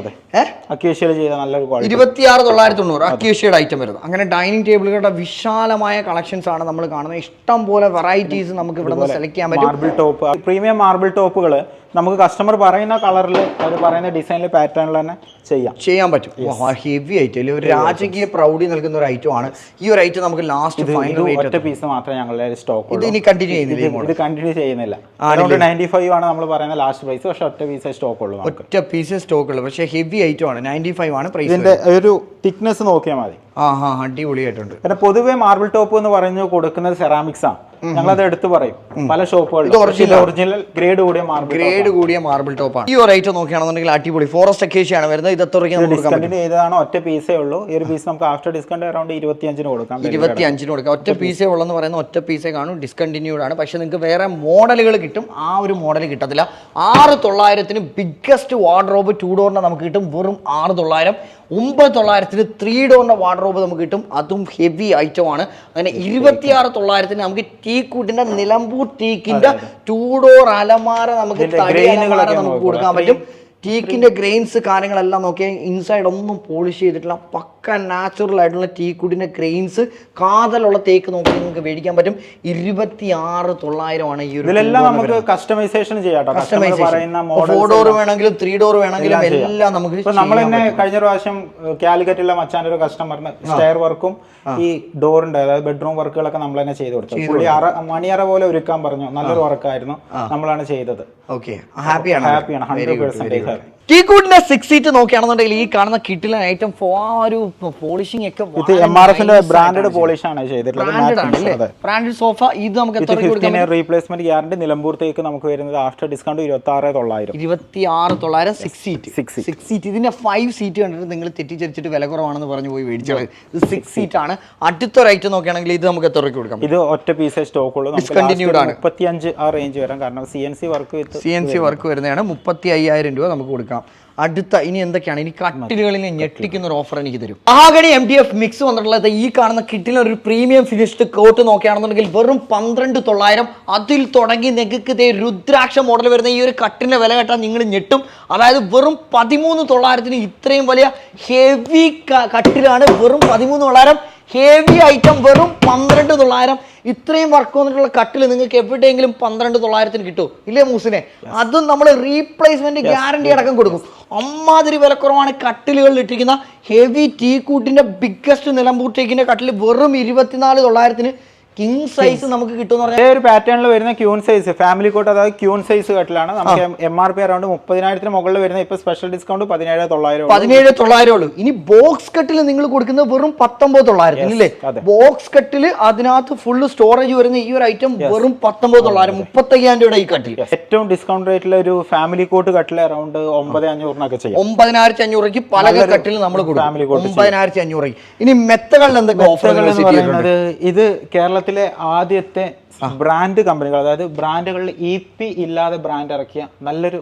അക്വേഷ്യയിൽ ചെയ്ത നല്ലൊരു ക്വാളിറ്റി 26,990 അക്വേഷ്യയുടെ ഐറ്റം വരുന്നത്. അങ്ങനെ ഡൈനിങ് ടേബിളുകളുടെ വിശാലമായ കളക്ഷൻസ് ആണ് നമ്മൾ കാണുന്നത്. ഇഷ്ടം പോലെ വെറൈറ്റീസ് നമുക്ക് ഇവിടെ നിന്ന് സെലക്ട് ചെയ്യാൻ പറ്റും. മാർബിൾ ടോപ്പ്, പ്രീമിയം മാർബിൾ ടോപ്പുകൾ നമുക്ക് കസ്റ്റമർ പറയുന്ന കളറിൽ അവർ പറയുന്ന ഡിസൈനിൽ പാറ്റേണിൽ തന്നെ ചെയ്യാൻ പറ്റും. ഹെവി ഐറ്റം, ഒരു രാജകീയ പ്രൗഢി നൽകുന്ന ഒരു ഐറ്റം ആണ്. ഈ ഒരു ഐറ്റം നമുക്ക് ലാസ്റ്റ് ഫൈനൽ ഒറ്റ പീസ് മാത്രമേ ഞങ്ങളുടെ സ്റ്റോക്ക് ഇത് ഇനി കണ്ടിന്യൂ ചെയ്യുന്നില്ല. ഇത് കണ്ടിന്യൂ ചെയ്യുന്നില്ല. 95 ആണ് നമ്മൾ പറയുന്ന ലാസ്റ്റ് പ്രൈസ്. പക്ഷെ ഒറ്റ പീസേ സ്റ്റോക്ക് ഉള്ളൂ. ഒറ്റ പീസേ സ്റ്റോക്ക് ഉള്ളൂ. പക്ഷേ ഹെവി ഐറ്റം ആണ്. 95 ആണ് പ്രൈസ്. ഇതിന്റെ ഒരു തിക്നെസ് നോക്കിയാൽ മതി. അടിപൊളിയായിട്ടുണ്ട്. പിന്നെ പൊതുവെ മാർബിൾ ടോപ്പ് എന്ന് പറഞ്ഞു കൊടുക്കുന്നത് സെറാമിക്സ് ആണ്. ഞങ്ങളത് എടുത്തു പറയും പല ഷോപ്പുകളിൽ. ഒറിജിനൽ ഗ്രേഡ് കൂടിയ മാർബിൾ ടോപ്പ് ആണ്. ഈ ഒരു ഐറ്റം നോക്കുകയാണെന്നുണ്ടെങ്കിൽ അടിപൊളി ഫോറസ്റ്റ് അക്കേഷ്യാണ് വരുന്നത്. ഇത് എത്ര ഡിസ്കണ്ടിന്യൂ ചെയ്തതാണ്. ഒറ്റ പീസേ ഉള്ളൂ. ഈ ഒരു പീസ് നമുക്ക് ആഫ്റ്റർ ഡിസ്കൗണ്ട് അറൗണ്ട് 25 കൊടുക്കാം. 25 കൊടുക്കാം. ഒറ്റ പീസേ ഉള്ളെന്ന് പറയുന്ന ഒറ്റ പീസേ കാണും. ഡിസ്കണ്ടിന്യൂഡ് ആണ്. പക്ഷെ നിങ്ങൾക്ക് വേറെ മോഡലുകൾ കിട്ടും. ആ ഒരു മോഡൽ കിട്ടത്തില്ല. 6,900 ബിഗ്ഗസ്റ്റ് വാർഡ്രോബ് 2 ഡോറിന്റെ നമുക്ക് കിട്ടും. വെറും 6,900. 9,900 3 ഡോറിന്റെ വാർഡ്രോബ് നമുക്ക് കിട്ടും. അതും ഹെവി ഐറ്റം ആണ്. അങ്ങനെ 26,900 നമുക്ക് ടീക്കൂട്ടിന്റെ നിലമ്പൂർ ടീക്കിന്റെ 2 ഡോർ അലമാര നമുക്ക് നമുക്ക് കൊടുക്കാൻ പറ്റും. ടീക്കിന്റെ ഗ്രെയിൻസ് കാര്യങ്ങളെല്ലാം നോക്കിയാൽ ഇൻസൈഡ് ഒന്നും പോളിഷ് ചെയ്തിട്ടില്ല. പക്ക നാച്ചുറൽ ആയിട്ടുള്ള ടീക്കുഡിന്റെ ഗ്രെയിൻസ് കാതലുള്ള തേക്ക് നോക്കി നിങ്ങൾക്ക് മേടിക്കാൻ പറ്റും. 26,900 ആണ് ഈ ഒരു. ഇതിലെല്ലാം നമുക്ക് കസ്റ്റമൈസേഷൻ ചെയ്യാം. 4 ഡോർ വേണമെങ്കിലും 3 ഡോർ വേണമെങ്കിലും എല്ലാം നമുക്ക്. നമ്മൾ തന്നെ കഴിഞ്ഞ പ്രാവശ്യം കാലിക്കറ്റിലെ മച്ചാൻ്റെ ഒരു കസ്റ്റമറിന് സ്റ്റെയർ വർക്കും ഈ ഡോറിന്റെ അതായത് ബെഡ്റൂം വർക്കുകളൊക്കെ നമ്മൾ തന്നെ ചെയ്ത് കൊടുത്തു. പുള്ളി മണിയറ പോലെ ഒരുക്കാൻ പറഞ്ഞു. നല്ലൊരു വർക്കായിരുന്നു. നമ്മളാണ് ചെയ്തത്. ഹാപ്പിയാണ് 100%. ടീക്കൂട്ടിന്റെ 6 സീറ്റ് നോക്കുകയാണെന്നുണ്ടെങ്കിൽ ഈ കാണുന്ന കിട്ടിലെ ഐറ്റം ഒരു പോളിഷിംഗ് ഒക്കെ MRFന്റെ ബ്രാൻഡഡ് പോളിഷ് ആണ് ചെയ്തിട്ടുള്ളത്. Branded sofa. ഇത് നമുക്ക് റീപ്ലേസ്മെന്റ് ഗ്യാരണ്ടി. നിലമ്പൂർത്തേക്ക് നമുക്ക് വരുന്നത് ആഫ്റ്റർ ഡിസ്കൗണ്ട് 26,900. 26,900 6 സീറ്റ്. ഇതിന്റെ 5 സീറ്റ് കണ്ടിട്ട് നിങ്ങൾ തെറ്റിച്ചരിച്ചിട്ട് വില കുറവാണെന്ന് പറഞ്ഞു പോയി മേടിച്ചത്. ഇത് 6 സീറ്റ് ആണ്. അടുത്തൊരു ഐറ്റം നോക്കുകയാണെങ്കിൽ ഇത് നമുക്ക് എത്ര രൂപയ്ക്ക് കൊടുക്കാം? ഇത് ഒറ്റ പീസേ സ്റ്റോക്ക് ഉള്ളൂ. ഡിസ്കണ്ടിന്യൂഡ് ആണ്. 35 ആ റേഞ്ച് വരാം. കാരണം CNC വർക്ക് വരുന്നതാണ്. 35,000 രൂപ നമുക്ക് കൊടുക്കാം. അടുത്ത ഇനി എന്തൊക്കെയാണ്? ഇനി കട്ടിലുകളിൽ ഞെട്ടിക്കുന്ന ഒരു ഓഫർ എനിക്ക് തരും. മഹാഗണി MDF മിക്സ് വന്നിട്ടുള്ളത് ഈ കാണുന്ന കിറ്റിന് ഒരു പ്രീമിയം ഫിനിഷ്ഡ് കോട്ട് നോക്കുകയാണെന്നുണ്ടെങ്കിൽ വെറും 12,900. അതിൽ തുടങ്ങി നിങ്ങൾക്ക് രുദ്രാക്ഷ മോഡൽ വരുന്ന ഈ ഒരു കട്ടിന്റെ വില കേട്ടാൽ നിങ്ങൾ ഞെട്ടും. അതായത് വെറും 13,900 ഇത്രയും വലിയ ഹെവി കട്ടിലാണ്. വെറും 13,900 ഹെവി ഐറ്റം. വെറും 12,900 ഇത്രയും വർക്ക് വന്നിട്ടുള്ള കട്ടിൽ നിങ്ങൾക്ക് എവിടെയെങ്കിലും 12,900 കിട്ടും ഇല്ലേ മൂസിനെ? അതും നമ്മൾ റീപ്ലേസ്മെന്റ് ഗ്യാരണ്ടി അടക്കം കൊടുക്കും. അമ്മാതിരി വിലക്കുറവാണ് കട്ടിലുകളിൽ ഇട്ടിരിക്കുന്ന ഹെവി ടീക്കൂട്ടിന്റെ ബിഗ്ഗസ്റ്റ് നിലമ്പൂർ ടീക്കിന്റെ കട്ടിൽ വെറും 24,900 കിങ് സൈസ് നമുക്ക് കിട്ടും. ഒരു പാറ്റേണിൽ വരുന്ന ക്യൂൺ സൈസ് ഫാമിലി കോട്ട്, അതായത് ക്യൂൺ സൈസ് കട്ടിലാണ്. നമുക്ക് MRP അറൗണ്ട് 30,000 മുകളിൽ വരുന്ന ഇപ്പൊ സ്പെഷ്യൽ ഡിസ്കൗണ്ട് 17,900 ഉള്ളൂ. ഇനി ബോക്സ് കട്ടിൽ നിങ്ങൾ കൊടുക്കുന്നത് വെറും 19,900 അല്ലേ? ബോക്സ് കട്ടിൽ അതിനകത്ത് ഫുള്ള് സ്റ്റോറേജ് വരുന്ന ഈ ഒരു ഐറ്റം വെറും 19,900 35,000 രൂപയുടെ ഈ കട്ടിൽ. ഏറ്റവും ഡിസ്കൗണ്ട് റേറ്റിൽ ഒരു ഫാമിലി കോട്ട് കട്ടിൽ അറൗണ്ട് 9,500 ചെയ്യാം. 9,500 പല കട്ടിൽ നമ്മൾ കൊടുക്കും. 9,500. ഇനി മെത്തകളിൽ എന്തൊക്കെ ഓഫറുകൾ പറയുന്നത്? ഇത് കേരളത്തിൽ ആദ്യത്തെ ബ്രാൻഡ് കമ്പനികൾ, അതായത് ബ്രാൻഡുകളിൽ EP ഇല്ലാതെ ബ്രാൻഡ് ഇറക്കിയ നല്ലൊരു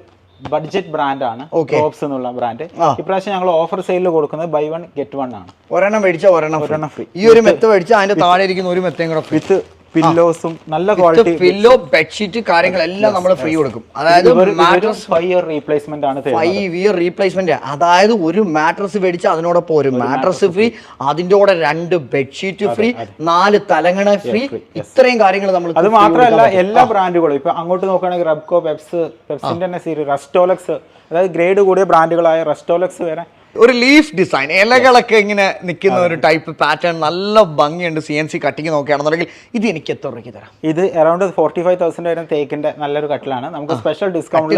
ബഡ്ജറ്റ് ബ്രാൻഡാണ് ടോപ്സ് എന്നുള്ള ബ്രാൻഡ്. ഇപ്രാവശ്യം ഞങ്ങൾ ഓഫർ സെയിലിൽ കൊടുക്കുന്നത് buy 1 get 1 ആണ്. ഒരെണ്ണം മേടിച്ചാൽ ഒരെണ്ണം ഫ്രീ. ഈ ഒരു മെത്ത മേടിച്ചാൽ അതിന്റെ താഴെ ഇരിക്കുന്ന ഒരു മെത്തയും കൂടെ വിത്ത് പില്ലോസും നല്ല ക്വാളിറ്റി പില്ലോ ബെഡ്ഷീറ്റ് കാര്യങ്ങളെല്ലാം നമ്മൾ ഫ്രീ കൊടുക്കും. അതായത് 5 ഇയർ റീപ്ലേസ്മെന്റ് ആണ്. 5 ഇയർ റീപ്ലേസ്മെന്റ്. അതായത് ഒരു മാട്രസ് മേടിച്ചാൽ അതിനോടൊപ്പം ഒരു മാട്രസ് ഫ്രീ, അതിന്റെ കൂടെ 2 ബെഡ്ഷീറ്റ് ഫ്രീ, 4 തലങ്ങണ ഫ്രീ. ഇത്രയും കാര്യങ്ങൾ നമ്മൾ. അത് മാത്രമല്ല എല്ലാ ബ്രാൻഡുകളും ഇപ്പൊ അങ്ങോട്ട് നോക്കുകയാണെങ്കിൽ റബ്കോ, പെപ്സിന്റെ തന്നെ സീരീസ്, റെസ്റ്റോലക്സ്, അതായത് ഗ്രേഡ് കൂടിയ ബ്രാൻഡുകളായ റെസ്റ്റോലക്സ് വരെ ഒരു ലീഫ് ഡിസൈൻ, ഇലകളൊക്കെ ഇങ്ങനെ നിൽക്കുന്ന ഒരു ടൈപ്പ് പാറ്റേൺ, നല്ല ഭംഗിയുണ്ട്. CNC കട്ടിങ് നോക്കുകയാണെന്നുണ്ടെങ്കിൽ ഇത് എനിക്ക് എത്ര രൂപയ്ക്ക് തരാം? ഇത് അറൗണ്ട് 45,000 വരുന്ന തേക്കിന്റെ നല്ലൊരു കട്ടിലാണ്. നമുക്ക് സ്പെഷ്യൽ ഡിസ്കൗണ്ട്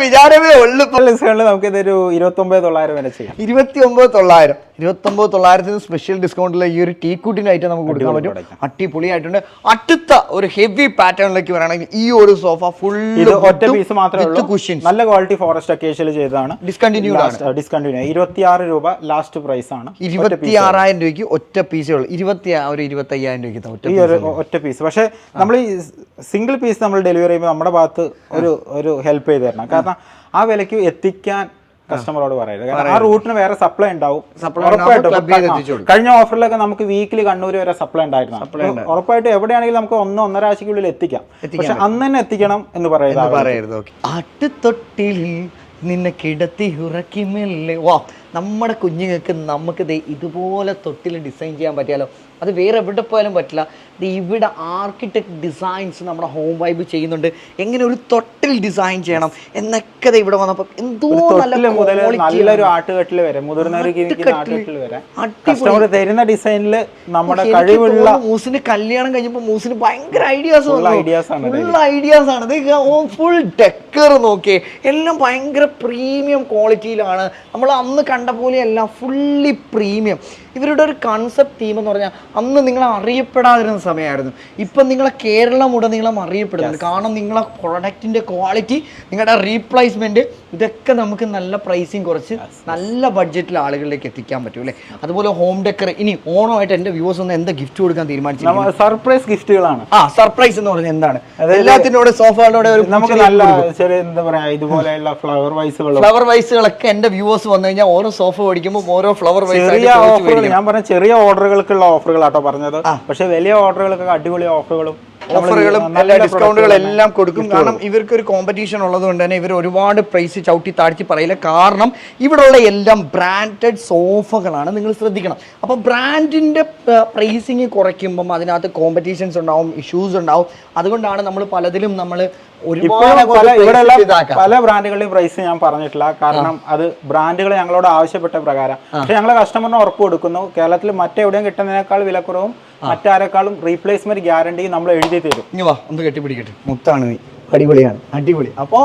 വിചാരമേ ഉള്ളൂ. ഡിസ്കൗണ്ട് നമുക്ക് ഇതൊരു 29,900 വരെ ചെയ്യാം. 29,900 സ്പെഷ്യൽ ഡിസ്കൗണ്ടിൽ ഈ ഒരു ടീക്കൂട്ടിന്റെ ഐറ്റം നമുക്ക് കൊടുക്കാൻ പറ്റും. അടിപൊളിയായിട്ടുണ്ട്. അടുത്ത ഒരു ഹെവി പാറ്റേണിലേക്ക് വരാണെങ്കിൽ ഈ ഒരു സോഫ ഫുൾ ഒറ്റ പീസ് മാത്രമേ ഉള്ളൂ. നല്ല ക്വാളിറ്റി ഫോറസ്റ്റ് അക്കേഷ്യയിൽ ചെയ്തതാണ്. ഡിസ്കണ്ടിന്യൂ 26 രൂപ ലാസ്റ്റ് പ്രൈസ് ആണ്. 26,000 രൂപയ്ക്ക് ഒറ്റ പീസേ ഉള്ളൂ. 25,000 രൂപയ്ക്ക് ഒറ്റ പീസ്. പക്ഷെ നമ്മൾ ഈ സിംഗിൾ പീസ് നമ്മൾ ഡെലിവറി ചെയ്യുമ്പോൾ നമ്മുടെ ഭാഗത്ത് ഒരു ഹെൽപ്പ് ചെയ്ത് തരണം. കാരണം ആ വിലയ്ക്ക് എത്തിക്കാൻ കസ്റ്റമറോട് പറയരുത്. കാരണം ആ റൂട്ടിന് വേറെ സപ്ലൈ ഉണ്ടാവും. ഉറപ്പായിട്ടും കഴിഞ്ഞ ഓഫറിലൊക്കെ നമുക്ക് വീക്കിലി കണ്ണൂർ വരെ സപ്ലൈ ഉണ്ടായിരുന്നു. ഉറപ്പായിട്ടും എവിടെയാണെങ്കിലും നമുക്ക് 1-1.5 ആഴ്ചക്കുള്ളിൽ എത്തിക്കാം. പക്ഷെ അന്ന് തന്നെ എത്തിക്കണം എന്ന് പറയരുത്. ആട്ടുതൊട്ടിൽ നിന്നെ കിടത്തി ഉറക്കി മെല്ലെ. വാ, നമ്മുടെ കുഞ്ഞുങ്ങൾക്ക് നമുക്ക് ഇതുപോലെ തൊട്ടിൽ ഡിസൈൻ ചെയ്യാൻ പറ്റിയാലോ. അത് വേറെ എവിടെ പോയാലും പറ്റില്ല. ഇവിടെ ആർക്കിടെക്ട് ഡിസൈൻസ് നമ്മുടെ ഹോം വൈബ് ചെയ്യുന്നുണ്ട്. എങ്ങനെ ഒരു തൊട്ടിൽ ഡിസൈൻ ചെയ്യണം എന്നൊക്കെ ഇവിടെ വന്നപ്പോൾ എന്തോ നല്ലൊരു ആട്ടുകെട്ടിൽ വരെ മുതിർന്നവർ തരുന്ന ഡിസൈനിൽ നമ്മുടെ കഴിവുള്ള മൂസിന് കല്യാണം കഴിഞ്ഞപ്പോൾ മൂസിന് ഭയങ്കര ഐഡിയാസ് ആണ്. ഫുൾ ഡെക്കർ നോക്കിയേ, എല്ലാം ഭയങ്കര പ്രീമിയം ക്വാളിറ്റിയിലാണ്. നമ്മൾ അന്ന് കണ്ട പോലെയല്ല, ഫുള്ളി പ്രീമിയം. ഇവരുടെ ഒരു കൺസെപ്റ്റ് തീം എന്ന് പറഞ്ഞാൽ അന്ന് നിങ്ങൾ അറിയപ്പെടാതിരുന്ന സമയമായിരുന്നു. ഇപ്പം നിങ്ങളെ കേരളം ഉടനീളം അറിയപ്പെടുന്നുണ്ട്. കാരണം നിങ്ങളെ പ്രൊഡക്റ്റിൻ്റെ ക്വാളിറ്റി, നിങ്ങളുടെ റീപ്ലേസ്മെൻറ്റ്, ഇതൊക്കെ നമുക്ക് നല്ല പ്രൈസിങ് കുറച്ച് നല്ല ബഡ്ജറ്റിൽ ആളുകളിലേക്ക് എത്തിക്കാൻ പറ്റും അല്ലേ. അതുപോലെ ഹോം ഡെക്കർ. ഇനി ഓണമായിട്ട് എൻ്റെ വ്യൂവേഴ്സ് ഒന്ന് എന്താ ഗിഫ്റ്റ് കൊടുക്കാൻ തീരുമാനിച്ചു? സർപ്രൈസ് ഗിഫ്റ്റുകളാണ്. സർപ്രൈസ് എന്ന് പറഞ്ഞാൽ എന്താണ്? എല്ലാത്തിനോട് സോഫകളോടെ നമുക്ക് നല്ല എന്താ പറയാ ഇതുപോലെയുള്ള ഫ്ലവർ വൈസുകളൊക്കെ എൻ്റെ വ്യൂവേഴ്സ് വന്നു കഴിഞ്ഞാൽ ഓരോ സോഫ മേടിക്കുമ്പോൾ ഓരോ ഫ്ലവർ വൈസ്. ഞാൻ പറഞ്ഞ ചെറിയ ഓർഡറുകൾക്കുള്ള ഓഫറുകളാട്ടോ പറഞ്ഞത്. പക്ഷെ വലിയ ഓർഡറുകൾക്കൊക്കെ അടിപൊളി ഓഫറുകളും എല്ലാ ഡിസ്കൗണ്ടുകളും എല്ലാം കൊടുക്കും. കാരണം ഇവർക്ക് ഒരു കോമ്പറ്റീഷൻ ഉള്ളത് കൊണ്ട് തന്നെ ഇവർ ഒരുപാട് പ്രൈസ് ചവിട്ടി താഴ്ത്തി പറയില്ല. കാരണം ഇവിടെയുള്ള എല്ലാം ബ്രാൻഡഡ് സോഫകളാണ്. നിങ്ങൾ ശ്രദ്ധിക്കണം. അപ്പോൾ ബ്രാൻഡിന്റെ പ്രൈസിങ് കുറയ്ക്കുമ്പം അതിനകത്ത് കോമ്പറ്റീഷൻസ് ഉണ്ടാവും, ഇഷ്യൂസ് ഉണ്ടാവും. അതുകൊണ്ടാണ് നമ്മൾ പലതിലും നമ്മൾ പല ബ്രാൻഡുകളുടെയും പ്രൈസ് ഞാൻ പറഞ്ഞിട്ടില്ല. കാരണം അത് ബ്രാൻഡുകൾ ഞങ്ങളോട് ആവശ്യപ്പെട്ട പ്രകാരം. പക്ഷെ ഞങ്ങൾ കസ്റ്റമറിന് ഉറപ്പ് കൊടുക്കുന്നു, കേരളത്തിൽ മറ്റെവിടെയും കിട്ടുന്നതിനേക്കാൾ വിലക്കുറവും മറ്റാരെക്കാളും റീപ്ലേസ്മെന്റ് ഗ്യാരണ്ടി നമ്മൾ എഴുതി തരും. ഇനി വാ, ഒന്ന് കെട്ടിപ്പിടിക്കട്ടെ. മുത്താണ് നീ, അടിപൊളിയാണ്, അടിപൊളി. അപ്പോൾ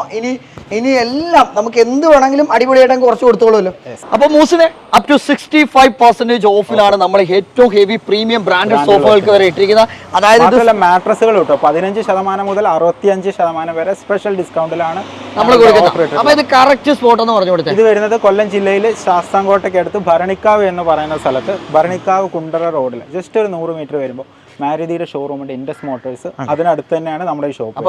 ഇനി എല്ലാം നമുക്ക് എന്ത് വേണമെങ്കിലും അടിപൊളിയായിട്ട് കുറച്ച് കൊടുത്തോളൂല്ലോ. അപ്പോൾ മൂസിനെ അപ് ടു 65% ഓഫിലാണ് നമ്മൾ ഏറ്റവും ഹെവി പ്രീമിയം ബ്രാൻഡഡ് സോഫകൾക്ക് വരെ ഇട്ടിരിക്കുന്നത്. അതായത് മാട്രസുകൾ കിട്ടും 15% മുതൽ 65% വരെ സ്പെഷ്യൽ ഡിസ്കൗണ്ടിലാണ് നമ്മൾ കൊടുക്കുന്നത്. അപ്പോൾ ഇത് കറക്റ്റ് സ്പോട്ട് എന്ന് പറഞ്ഞു കൊടുത്തത്. ഇത് വരുന്നത് കൊല്ലം ജില്ലയിൽ ശാസ്താംകോട്ടയ്ക്ക് അടുത്ത് ഭരണിക്കാവ് എന്ന് പറയുന്ന സ്ഥലത്ത്, ഭരണിക്കാവ് കുണ്ടറ റോഡിൽ ജസ്റ്റ് ഒരു 100 മീറ്റർ വരുമ്പോൾ മാരുതിയുടെ ഷോറൂം ഉണ്ട്, ഇൻഡസ് മോട്ടോഴ്സ്. അതിനടുത്ത് തന്നെയാണ് നമ്മുടെ ഈ ഷോപ്പ്.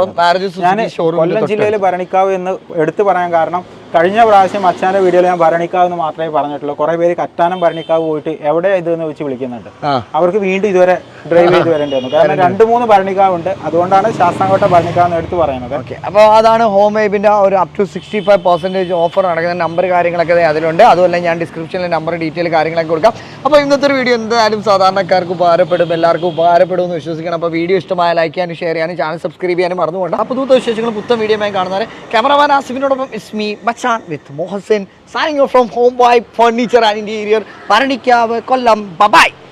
ഞാൻ കൊല്ലം ജില്ലയിൽ ഭരണിക്കാവ് എന്ന് എടുത്തു പറയാൻ കാരണം കഴിഞ്ഞ പ്രാവശ്യം അച്ഛൻ്റെ വീഡിയോയിൽ ഞാൻ ഭരണിക്കാവ് എന്ന് മാത്രമേ പറഞ്ഞിട്ടുള്ളൂ. കുറെ പേര് കറ്റാനം ഭരണിക്കാവ് പോയിട്ട് എവിടെ ഇതെന്ന് വെച്ച് വിളിക്കുന്നുണ്ട്. അവർക്ക് വീണ്ടും ഇതുവരെ ഡ്രൈവ് ചെയ്ത് വരേണ്ടി വന്നു. കാരണം 2-3 ഭരണിക്കാവ് ഉണ്ട്. അതുകൊണ്ടാണ് ശാസ്താംകോട്ട ഭരണിക്കാവ് എന്ന് എടുത്ത് പറയുന്നത്. അപ്പോൾ അതാണ് ഹോം വൈബിൻ്റെ ഒരു അപ് ടു 65% ഓഫർ നടക്കുന്ന നമ്പർ കാര്യങ്ങളൊക്കെ അതിലുണ്ട്. അതുപോലെ ഞാൻ ഡിസ്ക്രിപ്ഷനിൽ നമ്പർ ഡീറ്റെയിൽ കാര്യങ്ങളൊക്കെ കൊടുക്കാം. അപ്പോൾ ഇന്നത്തെ ഒരു വീഡിയോ എന്തായാലും സാധാരണക്കാർക്ക് ഉപകാരപ്പെടും, എല്ലാവർക്കും ഉപകാരപ്പെടുമെന്ന് വിശ്വസിക്കണം. അപ്പോൾ വീഡിയോ ഇഷ്ടമായ ലൈക്ക് ചെയ്യാനും ഷെയർ ചെയ്യാനും ചാനൽ സബ്സ്ക്രൈബ് ചെയ്യാനും മറന്നുകൊണ്ട്. അപ്പോൾ പുതുത്ത വിശേഷങ്ങൾ പുത്തൻ വീഡിയോമായി കാണുന്നവരെ cameraman ആസിഫിനോടൊപ്പം Ismi Machan with Mohsen signing off from Home Vibe Furniture and Interior, Paranikkavu, Kollam. Bye bye.